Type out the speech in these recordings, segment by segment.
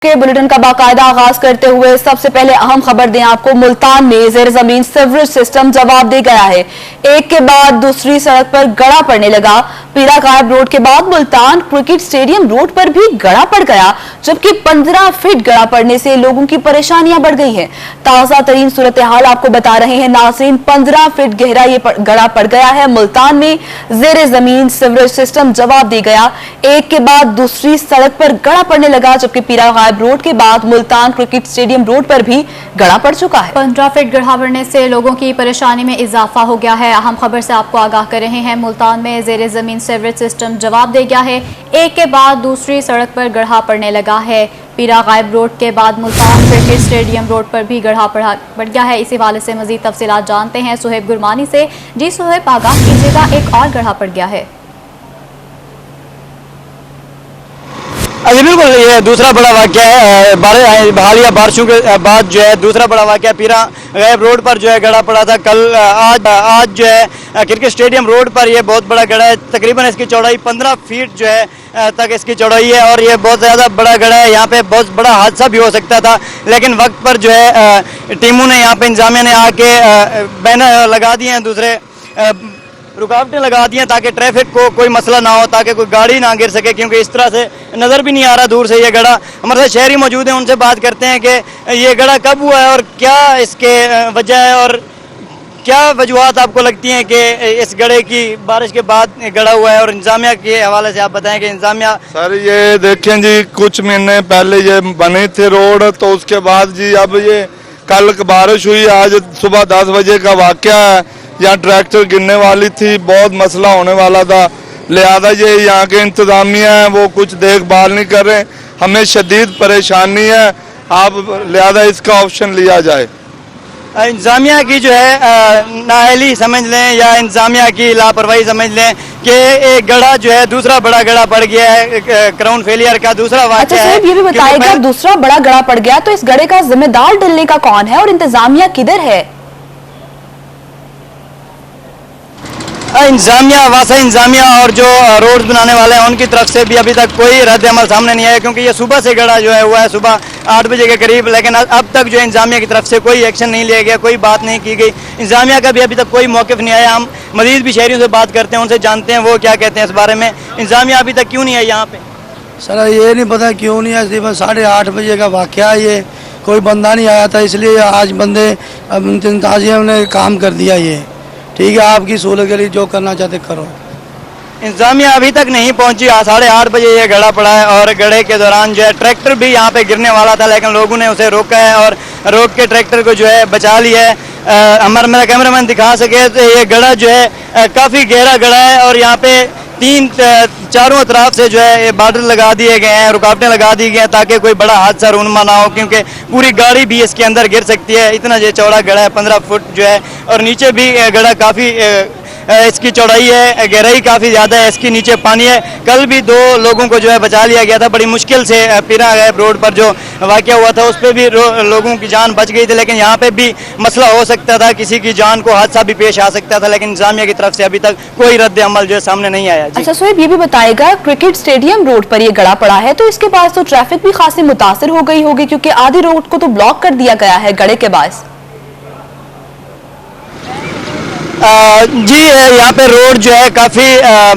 के बुलेटिन का बाकायदा आगाज करते हुए सबसे पहले अहम खबर दें आपको। मुल्तान में जेर जमीन सीवरेज सिस्टम जवाब दे गया है। एक के बाद दूसरी सड़क पर गड़ा पड़ने लगा। पीरा गायब रोड के बाद मुल्तान क्रिकेट स्टेडियम रोड पर भी गड़ा पड़ गया, जबकि 15 फीट गड़ा पड़ने से लोगों की परेशानियां बढ़ गई हैं। ताजा तरीन सूरत हाल आपको बता रहे हैं नाज़रीन। 15 फीट गहरा ये गड़ा पड़ गया है। मुल्तान में जेर जमीन सीवरेज सिस्टम जवाब दे गया। एक के बाद दूसरी सड़क पर गड़ा पड़ने लगा, जबकि पीरा रोड के बाद मुल्तान क्रिकेट स्टेडियम रोड पर भी गड़ा पड़ चुका है। 15 फीट गड्ढा पड़ने से लोगों की परेशानी में इजाफा हो गया है। अहम खबर से आपको आगाह कर रहे हैं। मुल्तान में जेर जमीन सीवरेज सिस्टम जवाब दे गया है। एक के बाद दूसरी सड़क पर गड्ढा पड़ने लगा है। पीरा गायब रोड के बाद मुल्तान क्रिकेट स्टेडियम रोड पर भी गड्ढा पड़ गया है। इसी वाले से मजीद तफसीलात जानते हैं सुहेब गुरमानी से। जी सुहेब, आगाह कीजिएगा, एक और गड्ढा पड़ गया है। अभी बिल्कुल ये दूसरा बड़ा वाक़या है। हालिया बारिशों के बाद जो है दूसरा बड़ा वाक़या पीरा गायब रोड पर जो है गड़ा पड़ा था। कल आज जो है क्रिकेट स्टेडियम रोड पर ये बहुत बड़ा गड़ा है। तकरीबन इसकी चौड़ाई 15 फीट जो है तक इसकी चौड़ाई है और ये बहुत ज़्यादा बड़ा गड़ा है। यहाँ पे बहुत बड़ा हादसा भी हो सकता था, लेकिन वक्त पर जो है टीमों ने यहाँ पे इंतजामिया ने आके बैनर लगा दिए हैं, दूसरे रुकावटें लगा दी हैं ताकि ट्रैफिक को कोई मसला ना हो, ताकि कोई गाड़ी ना गिर सके, क्योंकि इस तरह से नज़र भी नहीं आ रहा दूर से ये गड़ा। हमारे साथ शहरी मौजूद हैं, उनसे बात करते हैं कि ये गड़ा कब हुआ है और क्या इसके वजह है और क्या वजूहत आपको लगती हैं कि इस गड़े की बारिश के बाद गड़ा हुआ है। और इंतजामिया के हवाले से आप बताएं कि इंतजामिया। सर ये देखें जी, कुछ महीने पहले ये बने थे रोड, तो उसके बाद जी अब ये कल बारिश हुई, आज सुबह 10 बजे का वाक़या है। यहाँ ट्रैक्टर गिरने वाली थी, बहुत मसला होने वाला था, लिहाजा ये यहाँ के इंतजामिया है वो कुछ देखभाल नहीं कर रहे, हमें शदीद परेशानी है। आप लिहाजा इसका ऑप्शन लिया जाए। इंतजामिया की जो है नाअहली समझ लें या इंतजामिया की लापरवाही समझ लें कि एक गड़ा जो है दूसरा बड़ा गड़ा पड़ गया है। क्राउन फेलियर का दूसरा वाक़या है। अच्छा, ये भी बताएगा दूसरा बड़ा गड़ा पड़ गया तो इस गड़े का जिम्मेदार डलने का कौन है और इंतजामिया किधर है? इंतजामिया और जो रोड बनाने वाले हैं उनकी तरफ से भी अभी तक कोई रद्द अमल सामने नहीं आया, क्योंकि ये सुबह से गड़ा जो है हुआ है सुबह 8 बजे के करीब, लेकिन अब तक जो इंतजामिया की तरफ से कोई एक्शन नहीं लिया गया, कोई बात नहीं की गई। इंतजामिया का भी अभी तक कोई मौक़िफ़ नहीं आया। हम मज़ीद भी शहरियों से बात करते हैं, उनसे जानते हैं वो क्या कहते हैं इस बारे में। इंतजामिया अभी तक क्यों नहीं आई यहाँ पे? सर ये नहीं पता क्यों नहीं है, बस 8:30 बजे का वाक़या है, ये कोई बंदा नहीं आया था, इसलिए आज बंदे इंतजामिया ने काम कर दिया। ये ठीक है, आपकी सहूलत के लिए जो करना चाहते करो। इंतजामिया अभी तक नहीं पहुंची। 8:30 बजे ये गड़ा पड़ा है और गड़े के दौरान जो है ट्रैक्टर भी यहाँ पे गिरने वाला था, लेकिन लोगों ने उसे रोका है और रोक के ट्रैक्टर को जो है बचा लिया है। मेरा कैमरामैन दिखा सके तो ये गड़ा जो है काफ़ी गहरा गड़ा है और यहाँ पे चारों तरफ से जो है बार्डर लगा दिए गए हैं, रुकावटें लगा दी गई हैं ताकि कोई बड़ा हादसा रूनमा ना हो, क्योंकि पूरी गाड़ी भी इसके अंदर गिर सकती है। इतना जो चौड़ा गड़ा है 15 फुट जो है, और नीचे भी गड़ा काफ़ी इसकी चौड़ाई है, गहराई काफ़ी ज़्यादा है, इसके नीचे पानी है। कल भी 2 लोगों को जो है बचा लिया गया था, बड़ी मुश्किल से पीरा गायब रोड पर जो वाक़या हुआ था उस पर भी लोगों की जान बच गई थी, लेकिन यहाँ पे भी मसला हो सकता था, किसी की जान को हादसा भी पेश आ सकता था, लेकिन इंतजामिया की तरफ से अभी तक कोई रद्द अमल जो है सामने नहीं आया। अच्छा सुहेब, ये भी बताएगा क्रिकेट स्टेडियम रोड पर ये गड़ा पड़ा है तो इसके पास तो ट्रैफिक भी खासी मुतासिर हो गई होगी, क्योंकि आधी रोड को तो ब्लॉक कर दिया गया है गड़े के बाद। जी यहाँ पे रोड जो है काफ़ी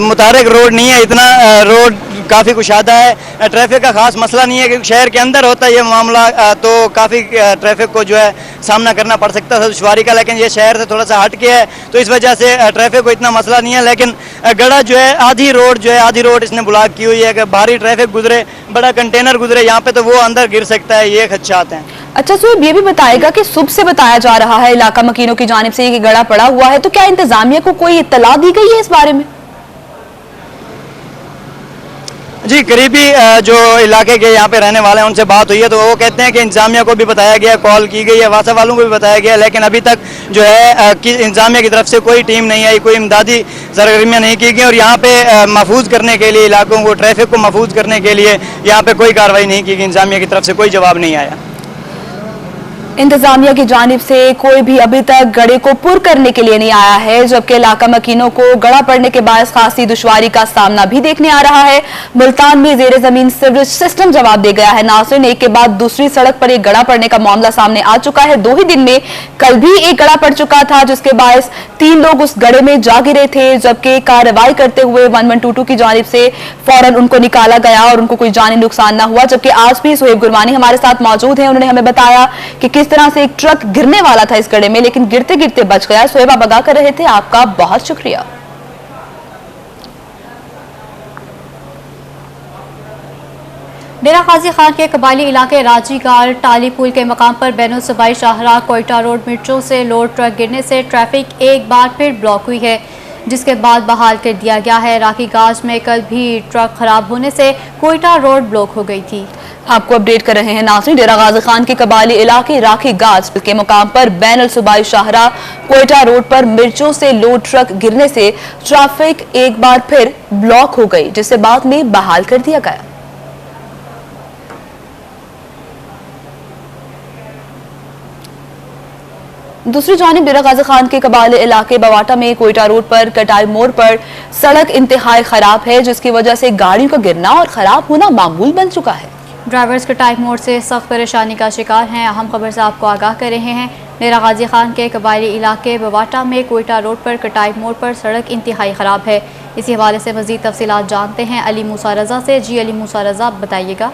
मुतारक रोड नहीं है, इतना रोड काफ़ी कुशादा है, ट्रैफिक का खास मसला नहीं है, क्योंकि शहर के अंदर होता है ये मामला तो काफ़ी ट्रैफिक को जो है सामना करना पड़ सकता था दुश्वारी का, लेकिन ये शहर से थोड़ा सा हट के है तो इस वजह से ट्रैफिक को इतना मसला नहीं है। लेकिन गड़ा जो है आधी रोड इसने ब्लॉक की हुई है कि भारी ट्रैफिक गुजरे, बड़ा कंटेनर गुजरे यहाँ पे तो वो अंदर गिर सकता है, ये खदशात हैं। अच्छा सुहेब, ये भी बताएगा कि सुबह से बताया जा रहा है इलाका मकीनों की जानिब से ये गड़ा पड़ा हुआ है, तो क्या इंतजामिया को कोई इत्तला दी गई है इस बारे में? जी करीबी जो इलाके के यहाँ पे रहने वाले हैं उनसे बात हुई है तो वो कहते हैं कि इंतजामिया को भी बताया गया, कॉल की गई है, वासा वालों को भी बताया गया, लेकिन अभी तक जो है इंतजामिया की तरफ से कोई टीम नहीं आई, कोई इमदादी सरगर्मियाँ नहीं की गई और यहाँ पे महफूज करने के लिए इलाकों को, ट्रैफिक को महफूज करने के लिए यहाँ पे कोई कार्रवाई नहीं की गई। इंतजामिया की तरफ से कोई जवाब नहीं आया। इंतजामिया की जानिब से कोई भी अभी तक गड़े को पुर करने के लिए नहीं आया है, जबकि इलाका मकीनों को गड़ा पड़ने के बाद खासी दुश्वारी का सामना भी देखने आ रहा है। मुल्तान में जेर जमीन सीवरेज सिस्टम जवाब दे गया है। नाज़रीन, एक के बाद दूसरी सड़क पर एक गड़ा पड़ने का मामला सामने आ चुका है। 2 ही दिन में कल भी एक गड़ा पड़ चुका था, जिसके बायस 3 लोग उस गड़े में जा गिरे थे, जबकि कार्रवाई करते हुए 1122 की जानिब से फौरन उनको निकाला गया और उनको कोई जानी नुकसान न हुआ। जबकि आज भी सुहेब गुरबानी हमारे साथ मौजूद हैं। उन्होंने हमें बताया कि किस तरह से एक ट्रक गिरने वाला था इस गड्ढे में, लेकिन गिरते गिरते बच गया। सुहेब, आप आगाह कर रहे थे, आपका बहुत शुक्रिया। डेरा गाजी खान के कबायली इलाके राजीगार टाली पुल के मकाम पर बैनुल सूबाई शाहराह कोयटा रोड मिर्चों से लोड ट्रक गिरने से ट्रैफिक एक बार फिर ब्लॉक हुई है, जिसके बाद बहाल कर दिया गया है। राखी गाज में कल भी ट्रक खराब होने से कोयटा रोड ब्लॉक हो गई थी। आपको अपडेट कर रहे हैं नाज़रीन, डेरा गाजी खान के कबायली इलाके राखी गाज के मुकाम पर बैनुल सूबाई शाहराह कोयटा रोड पर मिर्चों से लोड ट्रक गिरने से ट्रैफिक एक बार फिर ब्लॉक हो गई, जिसे बाद में बहाल कर दिया गया। दूसरी जानिब डेरा गाजी खान के कबायली इलाके बवाटा में कोयटा रोड पर कटाई मोड़ पर सड़क इंतहाई खराब है, जिसकी वजह से गाड़ियों का गिरना और खराब होना मामूल बन चुका है। ड्राइवर्स कटाई मोड़ से सख्त परेशानी का शिकार हैं। अहम खबर से आपको आगाह कर रहे हैं। डेरा गाजी खान के कबायली इलाके बवाटा में कोयटा रोड पर कटाई मोड़ पर सड़क इंतहाई खराब है। इसी हवाले से मजीद तफसीलात जानते हैं अली मूसा रजा से। जी अली मूसा रजा, बताइएगा।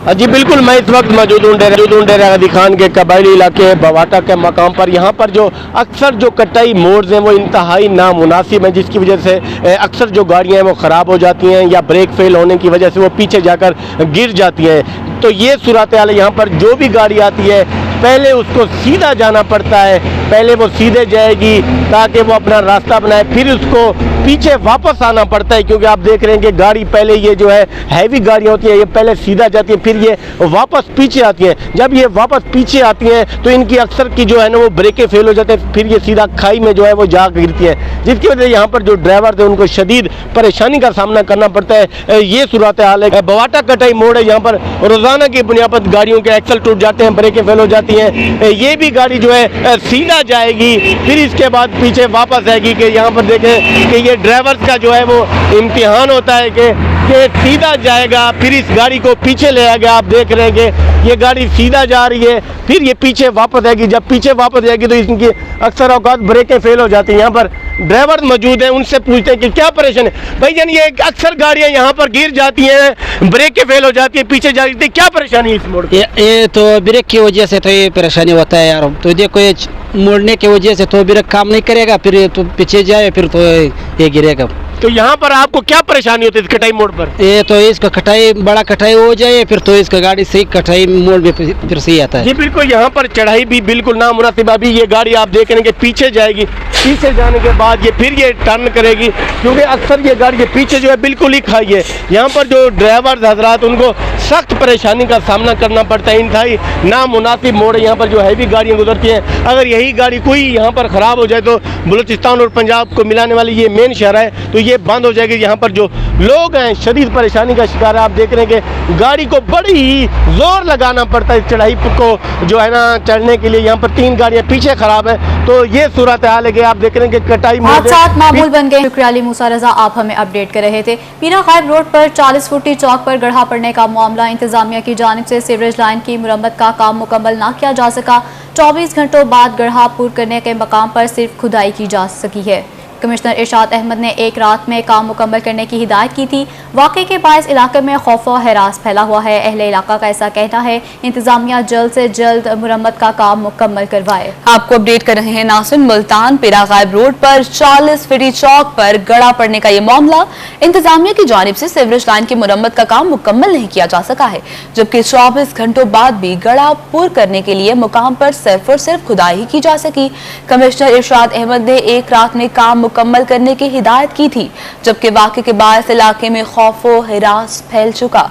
जी बिल्कुल, मैं इस वक्त मौजूद हूँ डेरा गाजी खान के कबायली इलाके बवाटा के मकाम पर। यहाँ पर जो अक्सर जो कटाई मोड्स हैं वो इंतहाई नामुनासिब हैं, जिसकी वजह से अक्सर जो गाड़ियाँ हैं वो ख़राब हो जाती हैं या ब्रेक फेल होने की वजह से वो पीछे जाकर गिर जाती हैं। तो ये सूरत हाल है। यहाँ पर जो भी गाड़ी आती है पहले उसको सीधा जाना पड़ता है, पहले वो सीधे जाएगी ताकि वो अपना रास्ता बनाए, फिर उसको पीछे वापस आना पड़ता है, क्योंकि आप देख रहे हैं कि गाड़ी पहले ये जो है हैवी गाड़ियाँ होती हैं, ये पहले सीधा जाती है, फिर ये वापस पीछे आती हैं। जब ये वापस पीछे आती हैं तो इनकी अक्सर की जो है ना वो ब्रेकें फेल हो जाते हैं, फिर ये सीधा खाई में जो है वो जा गिरती हैं, जिसकी वजह से यहाँ पर जो ड्राइवर थे उनको शदीद परेशानी का सामना करना पड़ता है। ये सूरत हाल है। बवाटा कटाई मोड़ है, यहाँ पर रोज़ाना की बुनियाद पर गाड़ियों के एक्सल टूट जाते हैं, ब्रेकें फेल हो जाती हैं। ये भी गाड़ी जो है सीधा जाएगी, फिर इसके बाद पीछे वापस आएगी। कि यहाँ पर देखें कि ये ड्राइवर्स का जो है वो इम्तिहान होता है कि सीधा जाएगा, फिर इस गाड़ी को पीछे ले आएगा। आप देख रहे हैं कि ये गाड़ी सीधा जा रही है, फिर ये पीछे वापस आएगी। जब पीछे वापस आएगी तो इनकी अक्सर औकात ब्रेकें फेल हो जाती हैं। यहाँ पर ड्राइवर मौजूद हैं, उनसे पूछते हैं कि क्या परेशानी है। भाईजान, ये अक्सर गाड़ियाँ यहाँ पर गिर जाती हैं, ब्रेकें फेल हो जाती है, पीछे जा रही थी, क्या परेशानी है इस मोड़ की? ये तो ब्रेक की वजह से तो ये परेशानी होता है यार। तो देखो ये मोड़ने की वजह से तो ब्रेक काम नहीं करेगा, फिर तो पीछे जाए, फिर तो ये गिरेगा। तो यहाँ पर आपको क्या परेशानी होती है इस कटाई मोड़ पर? ये तो इसका कटाई बड़ा कटाई हो जाए, फिर तो इसका गाड़ी सही कटाई मोड़ में फिर सही आता है। जी बिल्कुल, यहाँ पर चढ़ाई भी बिल्कुल नामुनासिब। अभी ये गाड़ी आप देख रहे हैं कि पीछे जाएगी, पीछे जाने के बाद ये फिर ये टर्न करेगी, क्योंकि अक्सर ये गाड़ी के पीछे जो है बिल्कुल ही खाई है। यहाँ पर जो ड्राइवर हजरात उनको सख्त परेशानी का सामना करना पड़ता है। इंतहाई नामुनासिब मोड़ है, यहाँ पर जो हैवी गाड़ियाँ गुजरती हैं। अगर यही गाड़ी कोई यहाँ पर ख़राब हो जाए तो बलूचिस्तान और पंजाब को मिलाने वाली ये मेन शहर है, तो ये बंद हो जाएगी। यहाँ पर जो लोग हैं शदीद परेशानी का शिकार है। आप देख रहे हैं कि गाड़ी को बड़ी ही जोर लगाना पड़ता है इस चढ़ाई को जो है ना चढ़ने के लिए। यहाँ पर 3 गाड़ियाँ पीछे खराब हैं। तो ये सूरत हाल है कि आप देख रहे हैं कि कटाई हादसात मामूल बन गए। शुक्रिया अली मूसा रजा, आप हमें अपडेट कर रहे थे। पीरा गायब रोड पर 40 फुटी चौक पर गड्ढा पड़ने का मामला। इंतजामिया की जानिब से सीवरेज लाइन की मुरम्मत का काम मुकम्मल ना किया जा सका। 24 घंटों बाद गड्ढा पूर करने के मकाम पर सिर्फ खुदाई की जा सकी है। कमिश्नर इरशाद अहमद ने एक रात में काम मुकम्मल करने की हिदायत की थी। वाक़े के बायस इलाके में खौफ और हरास फैला हुआ है। अहले इलाका का ऐसा कहना है इंतजामिया जल्द से जल्द मुरम्मत का काम मुकम्मल करवाए। आपको अपडेट कर रहे हैं नासिन। मुल्तान पीरा गायब रोड पर 40 फीटी चौक पर गड़ा पड़ने का ये मामला। इंतजामिया की जानिब से सीवरेज लाइन की मुरम्मत का काम मुकम्मल नहीं किया जा सका है, जबकि 24 घंटों बाद भी गड़ा पूर करने के लिए मुकाम पर सिर्फ और सिर्फ खुदाई ही की जा सकी। कमिश्नर इरशाद अहमद ने एक रात में काम मुकम्मल करने की हिदायत की थी, जबकि वाक़े के बाद इलाके में खौफ व हिरास फैल चुका।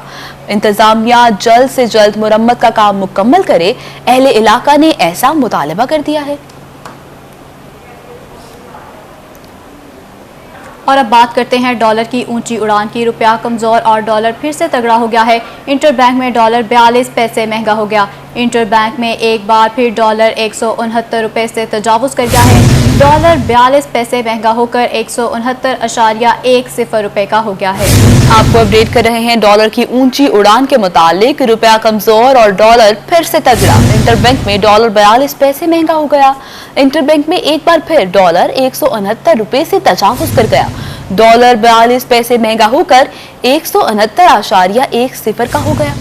इंतजामिया जल्द से जल्द मुरम्मत का काम मुकम्मल करे, अहले इलाका ने ऐसा मुतालबा कर दिया है। और अब बात करते हैं डॉलर की ऊंची उड़ान की। रुपया कमजोर और डॉलर फिर से तगड़ा हो गया है। इंटर बैंक में डॉलर 42 पैसे महंगा हो गया। इंटर बैंक में एक बार फिर डॉलर 169 रुपये से तजावुज़ कर गया है। डॉलर 42 पैसे महंगा होकर 169.10 रुपये का हो गया है। आपको अपडेट कर रहे हैं डॉलर की ऊंची उड़ान के मुतालिक। रुपया कमजोर और डॉलर फिर से तगड़ा। इंटरबैंक में डॉलर 42 पैसे महंगा हो गया। इंटरबैंक में एक बार फिर डॉलर 169 रुपये से तजावुज़ कर गया। डॉलर 42 पैसे महंगा होकर 169.10 का हो गया।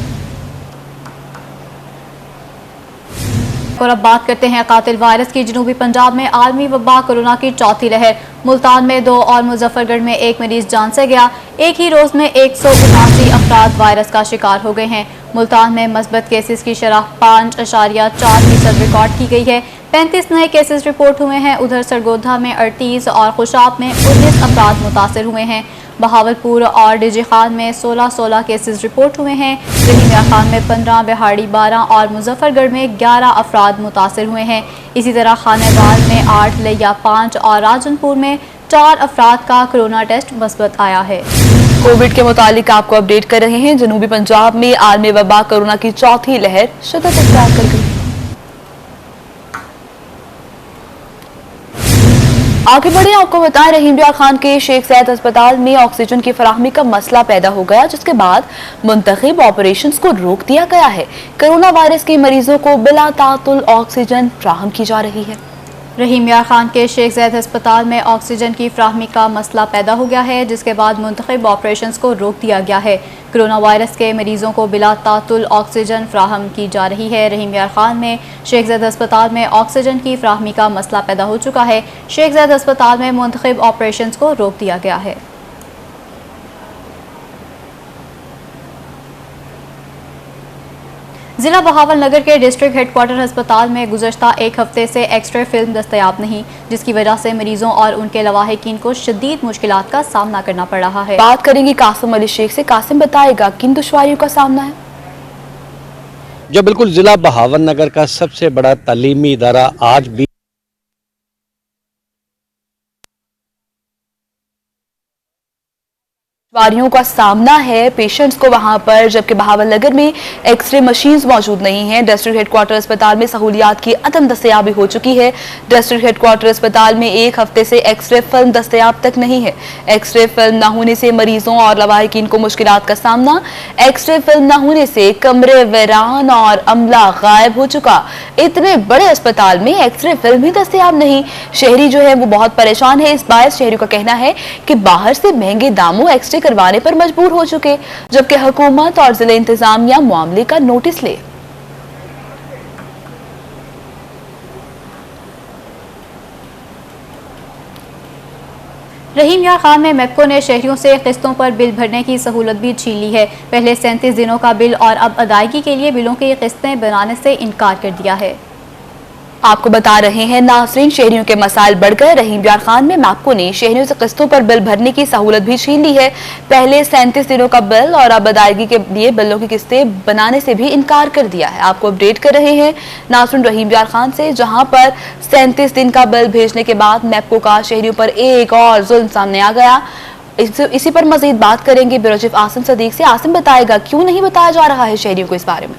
और अब बात करते हैं कातिल वायरस की। जनूबी पंजाब में आलमी वबा कोरोना की चौथी लहर। मुल्तान में 2 और मुजफ्फरगढ़ में 1 मरीज जान से गया। एक ही रोज में 179 अफराद वायरस का शिकार हो गए हैं। मुल्तान में मस्बत केसेस की शरह 5.4% रिकॉर्ड की गई है। 35 नए केसेस रिपोर्ट हुए हैं। उधर सरगोधा में 38 और खुशाब में 19 अफराद मुतासर हुए हैं। बहावलपुर और डीजी खान में 16 केसेस रिपोर्ट हुए हैं। रहीमिया खान में 15, बिहाड़ी 12 और मुजफ्फरगढ़ में 11 अफराद मुतासर हुए हैं। इसी तरह खानेवाल में 8, लिया 5 और राजनपुर में 4 अफराद का कोरोना टेस्ट मस्बत आया है। कोविड के मुतालिक आपको अपडेट कर रहे हैं। जनूबी पंजाब में आलमी वबा कोरोना की चौथी लहर शिद्दत इख्तियार कर गई। आगे बढ़े, आपको बताएं रहीम यार खान के शेख सैयद अस्पताल में ऑक्सीजन की फराहमी का मसला पैदा हो गया, जिसके बाद मुंतखब ऑपरेशंस को रोक दिया गया है। कोरोना वायरस के मरीजों को बिला तातुल ऑक्सीजन फराहम की जा रही है। रहीम यार खान के शेख ज़ैद अस्पताल में ऑक्सीजन की फ्राहमी का मसला पैदा हो गया है, जिसके बाद मुंतखब ऑपरेशंस को रोक दिया गया है। कोरोना वायरस के मरीजों को बिला तातुल ऑक्सीजन फ्राहम की जा रही है। रहीम यार खान में शेख ज़ैद अस्पताल में ऑक्सीजन की फ्राहमी का मसला पैदा हो चुका है। शेख ज़ैद अस्पताल में मुंतखब ऑपरेशंस को रोक दिया गया है। जिला बहावल नगर के डिस्ट्रिक्ट हेडक्वार्टर अस्पताल में गुज़श्ता एक हफ्ते से एक्सरे फिल्म दस्तयाब नहीं, जिसकी वजह से मरीजों और उनके लवाहिकीन को शदीद मुश्किलात का सामना करना पड़ रहा है। बात करेंगे कासिम अली शेख से। कासिम बताएगा किन दुश्वारियों का सामना है। जो बिल्कुल जिला बहावल नगर का सबसे बड़ा तालीमी इदारा आज भी दुश्वारियों का सामना है पेशेंट्स को वहां पर, जबकि बहावल नगर में एक्सरे मशीन्स मौजूद नहीं हैं। डिस्ट्रिक्ट हेडक्वार्टर अस्पताल में सहूलियात की अदम दस्तयाबी हो चुकी है। डिस्ट्रिक्ट हेडक्वार्टर अस्पताल में एक हफ्ते से एक्सरे फिल्म दस्तयाब तक नहीं है। एक्सरे फिल्म न होने से मरीजों और लवाहिकीन को मुश्किलात का सामना। एक्सरे फिल्म न होने से कमरे वीरान और अमला गायब हो चुका। इतने बड़े अस्पताल में एक्सरे फिल्म ही दस्तयाब नहीं। शहरी जो है वो बहुत परेशान है। इस बायस शहरियों का कहना है कि बाहर से महंगे दामों एक्सरे करवाने पर मजबूर हो चुके, जबकि हुकूमत और जिला इंतजामिया मामले का नोटिस ले। रहीम यार खान में मैप्को ने शहरियों से किस्तों पर बिल भरने की सहूलत भी छीन ली है। पहले 37 दिनों का बिल और अब अदायगी के लिए बिलों की किस्तें बनाने से इनकार कर दिया है। आपको बता रहे हैं नाज़रीन, शहरियों के मसाइल बढ़ गए। रहीम यार खान में मैप्को ने शहरियों से किस्तों पर बिल भरने की सहूलत भी छीन ली है। पहले 37 दिनों का बिल और अब अदायगी के लिए बिलों की किस्तें बनाने से भी इनकार कर दिया है। आपको अपडेट कर रहे हैं नाज़रीन रहीम यार खान से, जहां पर 37 दिन का बिल भेजने के बाद मैप्को का शहरियों पर एक और जुल्म सामने आ गया। इसी पर मजीद बात करेंगे ब्यूरो चीफ आसिम सदीक से। आसिम बताएगा क्यों नहीं बताया जा रहा है शहरियों को इस बारे में।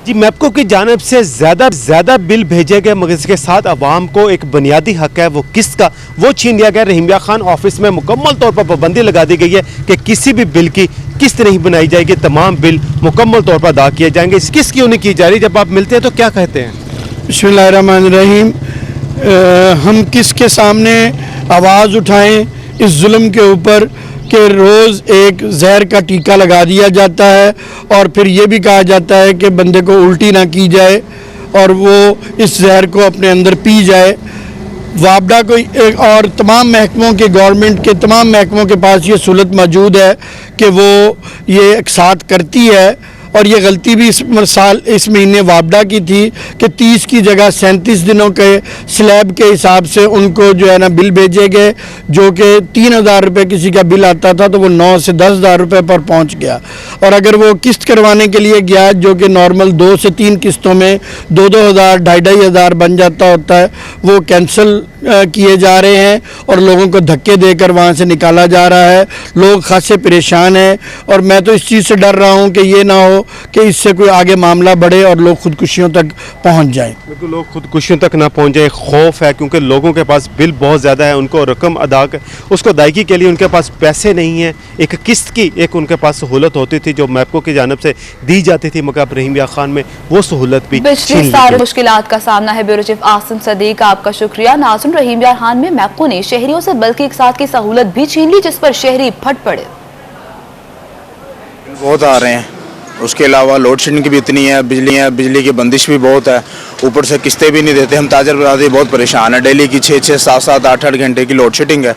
जी, मैप्को की जानिब से ज़्यादा बिल भेजे गए, मगर इसके साथ अवाम को एक बुनियादी हक है वो किस्त का, वो छीन लिया गया। रहीम यार खान ऑफिस में मुकम्मल तौर पर पाबंदी लगा दी गई है कि किसी भी बिल की किस्त नहीं बनाई जाएगी। तमाम बिल मुकम्मल तौर पर अदा किए जाएंगे। इस किस्त क्यों नहीं की जा रही? जब आप मिलते हैं तो क्या कहते हैं? बिस्मिल्लाहिर्रहमानिर्रहीम। हम किसके सामने आवाज़ उठाएं इस जुल्म के ऊपर कि रोज़ एक जहर का टीका लगा दिया जाता है और फिर ये भी कहा जाता है कि बंदे को उल्टी ना की जाए और वो इस जहर को अपने अंदर पी जाए। वापडा को और तमाम महकमों के, गवर्नमेंट के तमाम महकमों के पास ये सहूलत मौजूद है कि वो ये एक साथ करती है। और ये गलती भी इस महीने वापडा की थी कि 30 की जगह 37 दिनों के स्लैब के हिसाब से उनको जो है ना बिल भेजे गए, जो कि 3000 रुपये किसी का बिल आता था तो वो 9 से 10,000 रुपये पर पहुंच गया। और अगर वो किस्त करवाने के लिए गया, जो कि नॉर्मल 2 से 3 किस्तों में 2-2 हज़ार 2,500 बन जाता होता है, वो कैंसिल किए जा रहे हैं और लोगों को धक्के देकर वहाँ से निकाला जा रहा है। लोग खासे परेशान हैं और मैं तो इस चीज़ से डर रहा हूँ कि ये ना हो कि इससे कोई आगे मामला बढ़े और लोग खुदकुशियों तक पहुँच जाएं। बिल्कुल, लोग खुदकुशियों तक ना पहुँच जाए, खौफ है क्योंकि लोगों के पास बिल बहुत ज़्यादा है, उनको रकम उसको अदायगी के लिए उनके पास पैसे नहीं हैं। एक किस्त की एक उनके पास सहूलत होती थी जो मैपको की जानिब से दी जाती थी, मगर अब रहीम खान में वो सहूलत भी पिछली सारी मुश्किलात का सामना है। ब्यूरो चीफ आसिम सदीक, आपका शुक्रिया। नाज़रीन, रहीम यार खान में मैपको ने शहरियों से बल्कि एक साथ की सहूलत भी छीन ली, जिस पर शहरी फट पड़े। बहुत आ रहे हैं, उसके अलावा लोड शेडिंग की भी इतनी है, बिजली की बंदिश भी बहुत है, ऊपर से किस्तें भी नहीं देते। हम ताजर बरादरी बहुत परेशान है, डेली की 6-6, 7-7, 8-8 घंटे की लोड शेडिंग है,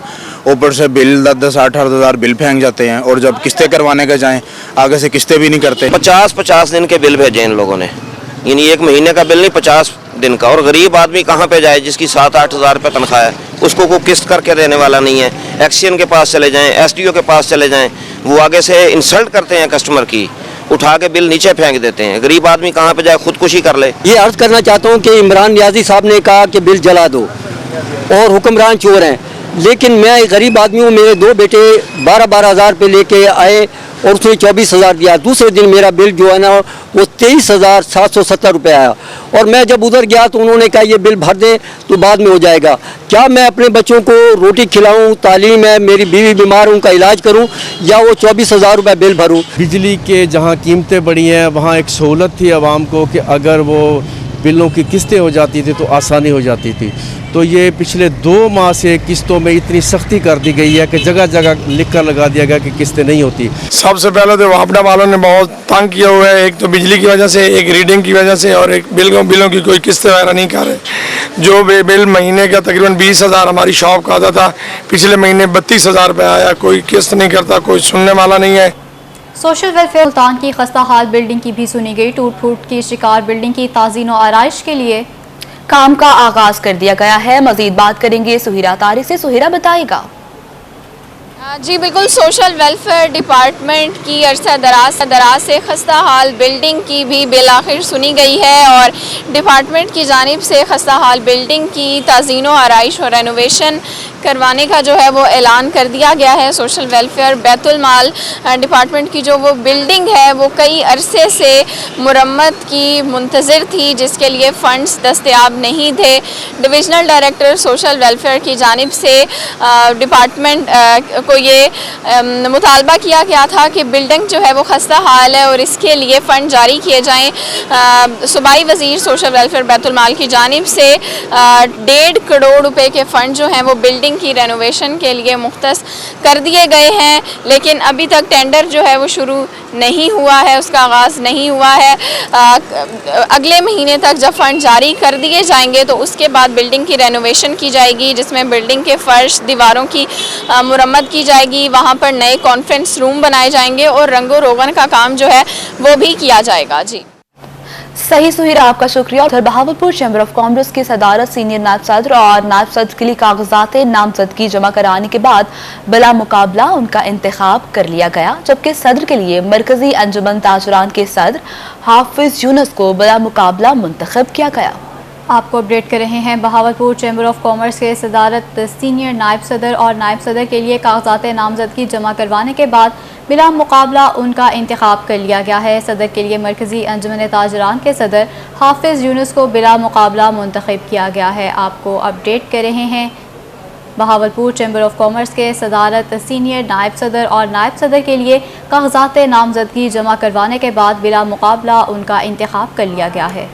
ऊपर से बिल 10-10, 8-8 हज़ार बिल फेंक जाते हैं और जब किस्तें करवाने का जाएं आगे से किस्तें भी नहीं करते। 50-50 दिन के बिल भेजे इन लोगों ने, यानी 1 महीने का बिल नहीं, 50 दिन का। और गरीब आदमी कहाँ पे जाए जिसकी 7-8 हज़ार रुपये तनख्वाह है, उसको कोई किस्त करके देने वाला नहीं है। एक्सीएन के पास चले जाएं, एसडीओ के पास चले जाएं, वो आगे से इंसल्ट करते हैं कस्टमर की, उठा के बिल नीचे फेंक देते हैं। गरीब आदमी कहाँ पे जाए, खुदकुशी कर ले। ये अर्ज करना चाहता हूँ कि इमरान नियाजी साहब ने कहा कि बिल जला दो और हुक्मरान चोर हैं, लेकिन मैं एक गरीब आदमी हूँ, मेरे 2 बेटे 12-12 हज़ार रुपये लेके आए और उसने 24 हज़ार दिया। दूसरे दिन मेरा बिल जो है ना वो 23,770 रुपये आया और मैं जब उधर गया तो उन्होंने कहा ये बिल भर दें तो बाद में हो जाएगा। क्या मैं अपने बच्चों को रोटी खिलाऊं, तालीम है, मेरी बीवी बीमार, उनका इलाज करूं, या वो 24 हज़ार रुपये बिल भरूं? बिजली के जहां कीमतें बढ़ी हैं वहां एक सहूलत थी आवाम को कि अगर वो बिलों की किस्तें हो जाती थी तो आसानी हो जाती थी। तो ये पिछले 2 माह से किस्तों में इतनी सख्ती कर दी गई है कि जगह जगह लिख कर लगा दिया गया कि किस्तें नहीं होती। सबसे पहले तो वापडा वालों ने बहुत तंग किया हुआ है, एक तो बिजली की वजह से, एक रीडिंग की वजह से और एक बिलों की कोई किस्त वगैरह नहीं कर रहे। जो बिल महीने का तकरीबन 20 हज़ार हमारी शॉप का आता था, पिछले महीने 32 हज़ार रुपये आया। कोई किस्त नहीं करता, कोई सुनने वाला नहीं है। सोशल वेलफेयर मुल्तान की खस्ता हाल बिल्डिंग की भी सुनी गई। टूट फूट की शिकार बिल्डिंग की ताज़ीन और आराइश के लिए काम का आगाज कर दिया गया है। मजीद बात करेंगे सुहिरा तारिक से। सुहिरा बताएगा। जी बिल्कुल, सोशल वेलफेयर डिपार्टमेंट की अरसा दराज से खस्ता हाल बिल्डिंग की भी बिलाखिर सुनी गई है और डिपार्टमेंट की जानिब से खस्ता हाल बिल्डिंग की ताज़ीन और आराइश और रेनोवेशन करवाने का जो है वो ऐलान कर दिया गया है। सोशल वेलफेयर बैतुल माल डिपार्टमेंट की जो वो बिल्डिंग है वो कई अरसे से मुरम्मत की मुंतज़िर थी, जिसके लिए फ़ंड्स दस्तयाब नहीं थे। डिविजनल डायरेक्टर सोशल वेलफेयर की जानिब से डिपार्टमेंट को ये मुतालबा किया गया था कि बिल्डिंग जो है वो खस्ता हाल है और इसके लिए फ़ंड जारी किए जाएँ। सूबाई वज़ीर सोशल वेलफेयर बैतुल माल की जानिब से 1.5 करोड़ रुपए के फ़ंड जो हैं वो बिल्डिंग की रेनोवेशन के लिए मुख्तस कर दिए गए हैं, लेकिन अभी तक टेंडर जो है वो शुरू नहीं हुआ है, उसका आगाज़ नहीं हुआ है। अगले महीने तक जब फंड जारी कर दिए जाएंगे तो उसके बाद बिल्डिंग की रेनोवेशन की जाएगी, जिसमें बिल्डिंग के फर्श, दीवारों की मुरम्मत की जाएगी। वहाँ पर नए कॉन्फ्रेंस रूम बनाए जाएंगे और रंगो रोगन का काम जो है वो भी किया जाएगा। जी सही सुहिरा, आपका शुक्रिया। उधर बहावलपुर चैम्बर ऑफ कॉमर्स की सदारत सीनियर नायब सदर और नायब सदर के लिए कागजात नामजदगी जमा कराने के बाद बिला मुकाबला उनका इंतखाब कर लिया गया, जबकि सदर के लिए मरकजी अंजुमन ताजरान के सदर हाफिज यूनुस को बिला मुकाबला मुंतखब किया गया। आपको अपडेट कर रहे हैं। बहावलपुर चैम्बर ऑफ कॉमर्स के सदारत सीनियर नायब सदर और नायब सदर के लिए कागजात नामजदगी जमा करवाने के बाद बिला मुकाबला उनका इंतखाब कर लिया गया है। सदर के लिए मरकजी अंजुमन ताजरान के सदर हाफिज यूनुस को बिला मुकाबला मुंतखब किया गया है। आपको अपडेट कर रहे हैं। बहावलपुर चैम्बर ऑफ कॉमर्स के सदारत सीनियर नायब सदर और नायब सदर के लिए कागजात नामजदगी जमा करवाने के बाद बिला मुकाबला उनका इंतखाब कर लिया गया है।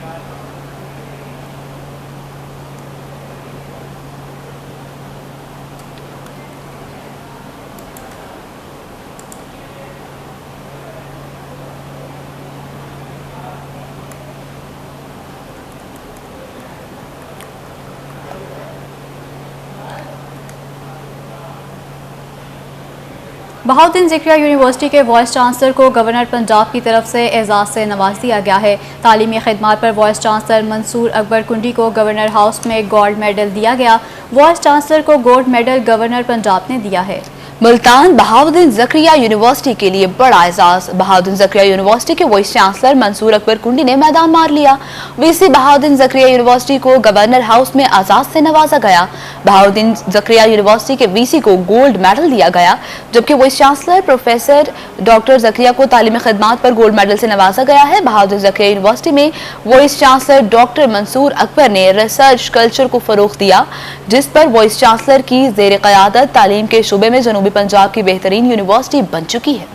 बहाउद्दीन ज़िक्रिया यूनिवर्सिटी के वाइस चांसलर को गवर्नर पंजाब की तरफ से एजाज़ से नवाज दिया गया है। तालीमी खिदमात पर वाइस चांसलर मंसूर अकबर कुंडी को गवर्नर हाउस में गोल्ड मेडल दिया गया। वाइस चांसलर को गोल्ड मेडल गवर्नर पंजाब ने दिया है। मुल्तान बहाउद्दीन ज़करिया यूनिवर्सिटी के लिए बड़ा एजाज। बहाउद्दीन ज़करिया यूनिवर्सिटी के वाइस चांसलर मंसूर अकबर कुंडी ने मैदान मार लिया। वीसी बहाउद्दीन ज़करिया यूनिवर्सिटी को गवर्नर हाउस में एजाज से नवाजा गया। बहाउद्दीन ज़करिया यूनिवर्सिटी के वीसी को गोल्ड मेडल दिया गया, जबकि vice chancellor professor doctor Zakaria को तालीमी खिदमात पर गोल्ड मेडल से नवाजा गया है। बहाउद्दीन ज़करिया यूनिवर्सिटी में vice chancellor doctor Mansoor Akbar ने रिसर्च कल्चर को फरोग दिया, जिस पर वाइस चांसलर की ज़ेर क़यादत तालीम के शोबे में जनूबी पंजाब की बेहतरीन यूनिवर्सिटी बन चुकी है।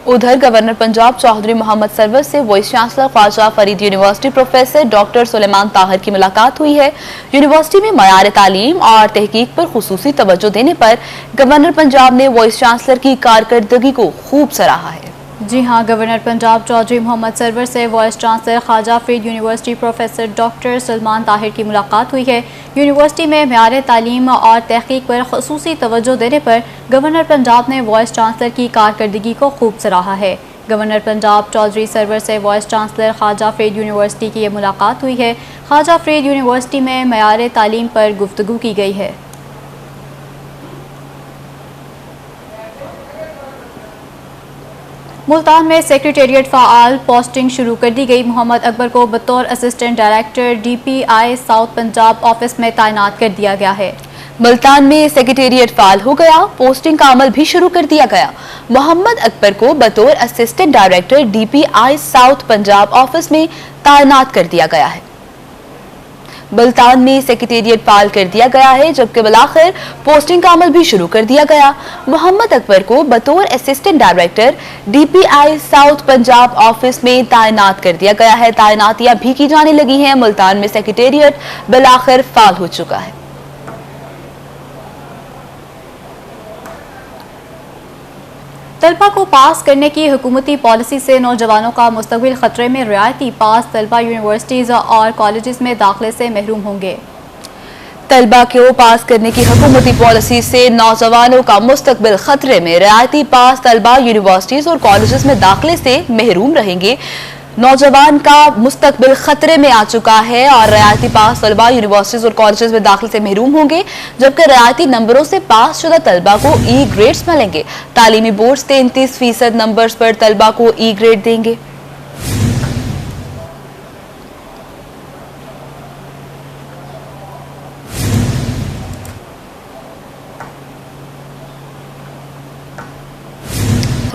उधर गवर्नर पंजाब चौधरी मोहम्मद सरवर से vice chancellor Khwaja Farid university professor doctor Suleman Tahir की मुलाकात हुई है। यूनिवर्सिटी में मयार तालीम और तहकीक पर खुसूसी तवज्जो देने पर गवर्नर पंजाब ने वाइस चांसलर की कारकर्दगी को खूब सराहा है। जी हाँ, गवर्नर पंजाब चौधरी मोहम्मद सरवर से vice chancellor Khwaja Farid university professor doctor Suleman Tahir की मुलाकात हुई है। यूनिवर्सिटी में मयार तालीम और तहकीक पर खुसूसी तवज्जो देने पर गवर्नर पंजाब ने वाइस चांसलर की कारकर्दगी को खूब सराहा है। गवर्नर पंजाब चौधरी सरवर से vice chancellor Khwaja Farid university की ये मुलाकात हुई है। ख्वाजा फरीद यूनिवर्सिटी में मयार तालीम पर गुफ्तगू की गई है। मुल्तान में सेक्रेटेरिएट फ़ाल पोस्टिंग शुरू कर दी गई। मोहम्मद अकबर को बतौर assistant director DPI south Punjab office में तैनात कर दिया गया है। मुल्तान में सेक्रेटेरिएट फाल हो गया, पोस्टिंग का अमल भी शुरू कर दिया गया। मोहम्मद अकबर को बतौर assistant director DPI south Punjab office में तैनात कर दिया गया है। मुल्तान में सेक्रेटेरिएट फाल कर दिया गया है, जबकि बिलाखिर पोस्टिंग का अमल भी शुरू कर दिया गया। मोहम्मद अकबर को बतौर assistant director DPI south Punjab office में तैनात कर दिया गया है। तैनातियां भी की जाने लगी हैं। मुल्तान में सेक्रेटेरिएट बिलाखिर फाल हो चुका है। तलबा को पास करने की हुकूमती पॉलिसी से नौजवानों का मुस्तकबिल खतरे में। रियायती पास तलबा यूनिवर्सिटीज़ और कॉलेजेस में दाखिले से महरूम होंगे। तलबा को पास करने की हुकूमती पॉलिसी से नौजवानों का मुस्तकबिल खतरे में। रियायती पास तलबा यूनिवर्सिटीज और कॉलेजेस में दाखिले से महरूम रहेंगे। नौजवान का मुस्तकबिल खतरे में आ चुका है और रियायती पास तलबा यूनिवर्सिटीज और कॉलेजेस में दाखिले से महरूम होंगे, जबकि रियायती नंबरों से पास शुदा तलबा को E ग्रेड्स मिलेंगे। तालीमी बोर्ड 33% नंबर्स पर तलबा को E ग्रेड देंगे।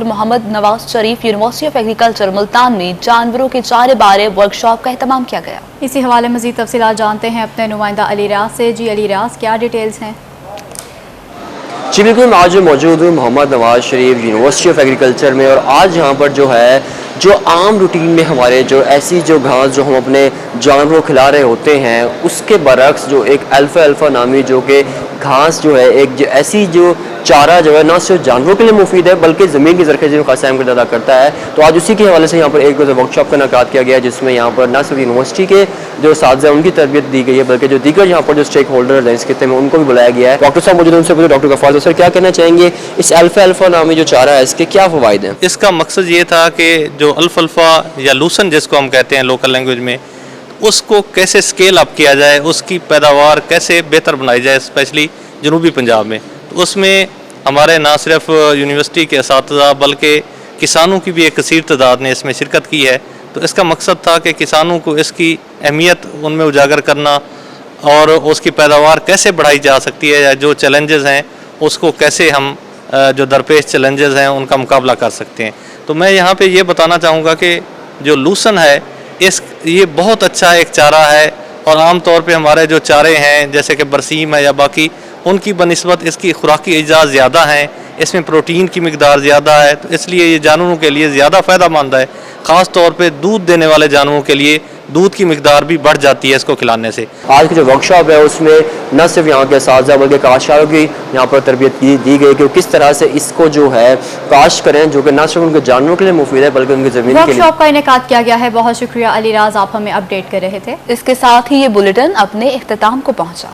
Mohammad Nawaz Sharif university of agriculture Multan में जानवरों के चारे बारे वर्कशॉप का एहतमाम किया गया। इसी हवाले मज़ीद तफसीलात जानते हैं अपने नुमाइंदा अली रियाज से। जी अली रियाज, क्या डिटेल्स हैं? जी बिल्कुल, मैं आज मौजूद हूँ Mohammad Nawaz Sharif university of agriculture में, और आज यहाँ पर जो है जो आम रूटीन में हमारे जो ऐसी जो घास जो हम अपने जानवरों को खिला रहे होते हैं, उसके बरक्स जो एक अल्फ़ा नामी जो कि घास जो है एक ऐसी जो चारा जो है ना सिर्फ जानवरों के लिए मुफीद है बल्कि ज़मीन की ज़रख़ेज़ी में खासा अहम किरदार अदा करता है। तो आज उसी के हवाले से यहाँ पर एक वर्कशॉप का इनेकाद किया गया है, जिसमें यहाँ पर न सिर्फ यूनिवर्सिटी के जो साथी हैं उनकी तरबियत दी गई है, बल्कि जो दीगर यहाँ पर जो स्टेक होल्डर्स हैं इस खिते में उनको भी बुलाया गया है। डॉक्टर साहब मौजूद, उनसे डॉक्टर गफ्फार सर क्या कहना चाहेंगे इस अल्फ़ा नामी जो चारा है इसके क्या फ़वाइद हैं? इसका मकसद ये था कि जो अल्फ़ा या लूसन जिसको हम कहते हैं लोकल लैंग्वेज में, उसको कैसे स्केल अप किया जाए, उसकी पैदावार कैसे बेहतर बनाई जाए, स्पेशली जनूबी पंजाब में। तो उसमें हमारे ना सिर्फ यूनिवर्सिटी के असातिज़ा बल्कि किसानों की भी एक कसीर तादाद ने इसमें शिरकत की है। तो इसका मकसद था कि किसानों को इसकी अहमियत उनमें उजागर करना और उसकी पैदावार कैसे बढ़ाई जा सकती है, या जो चैलेंजेस हैं उसको कैसे हम जो दरपेश चैलेंजेस हैं उनका मुकाबला कर सकते हैं। तो मैं यहाँ पे ये बताना चाहूँगा कि जो लूसन है ये बहुत अच्छा एक चारा है, और आम तौर पे हमारे जो चारे हैं जैसे कि बरसीम है या बाकी, उनकी बनिस्बत इसकी खुराकी अज्जा ज़्यादा हैं, इसमें प्रोटीन की मिकदार ज़्यादा है, तो इसलिए ये जानवरों के लिए ज़्यादा फ़ायदेमंद है। ख़ास तौर पे दूध देने वाले जानवरों के लिए दूध की मिकदार भी बढ़ जाती है इसको खिलाने से। आज की जो वर्कशॉप है उसमें न सिर्फ यहाँ के साजा बल्कि काश्तकारों की यहाँ पर तरबियत दी गई कि किस तरह से इसको जो है काश्त करें, जो कि न सिर्फ उनके जानवरों के लिए मुफीद है बल्कि उनकी ज़मीन के लिए। वर्कशॉप का इनेकाद किया गया है। बहुत शुक्रिया अली राज, आप हमें अपडेट कर रहे थे। इसके साथ ही ये बुलेटिन अपने इख्तिताम को पहुँचा।